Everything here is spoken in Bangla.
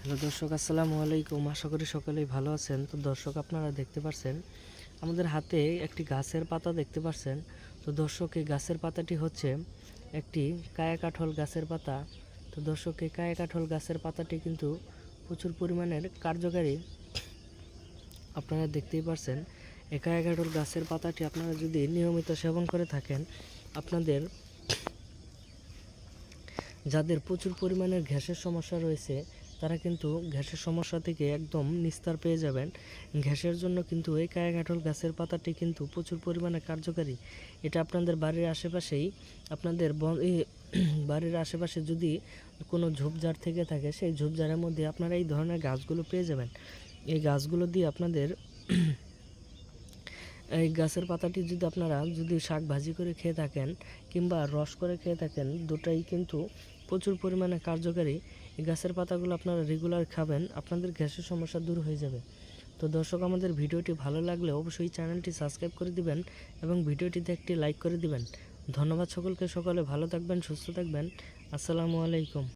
হ্যালো দর্শক, আসসালামু আলাইকুম। আশা করি সকলেই ভালো আছেন। তো দর্শক, আপনারা দেখতে পাচ্ছেন আমাদের হাতে একটি গাছের পাতা দেখতে পাচ্ছেন। তো দর্শক, এই গাছের পাতাটি হচ্ছে একটি কায়া কাঠল গাছের পাতা। তো দর্শক, এই কায়া কাঠল গাছের পাতাটি কিন্তু প্রচুর পরিমাণের কার্যকারী। আপনারা দেখতেই পাচ্ছেন এই কায়া কাঠল গাছের পাতাটি আপনারা যদি নিয়মিত সেবন করে থাকেন, আপনাদের যাদের প্রচুর পরিমাণের গ্যাসের সমস্যা রয়েছে তারা কিন্তু গ্যাসের সমস্যা থেকে একদম নিস্তার পেয়ে যাবেন। গ্যাসের জন্য কিন্তু এই কায়াকাঠল গাছের পাতাটি কিন্তু প্রচুর পরিমাণে কার্যকারী। এটা আপনাদের বাড়ির আশেপাশেই আপনাদের বাড়ির আশেপাশে যদি কোনো ঝোপঝাড় থেকে থাকে, সেই ঝোপঝাড়ের মধ্যে আপনারা এই ধরনের গাছগুলো পেয়ে যাবেন। এই গাছগুলো দিয়ে আপনাদের এই গাছের পাতাটি যদি আপনারা শাক ভাজি করে খেয়ে থাকেন কিংবা রস করে খেয়ে থাকেন, দুটাই কিন্তু প্রচুর পরিমাণে কার্যকারী। এই গাছের পাতাগুলো আপনারা রেগুলার খাবেন, আপনাদের গ্যাসের সমস্যা দূর হয়ে যাবে। তো দর্শক, আমাদের ভিডিওটি ভালো লাগলে অবশ্যই চ্যানেলটি সাবস্ক্রাইব করে দিবেন এবং ভিডিওটিতে একটি লাইক করে দিবেন। ধন্যবাদ সকলকে। সকলে ভালো থাকবেন, সুস্থ থাকবেন। আসসালামু আলাইকুম।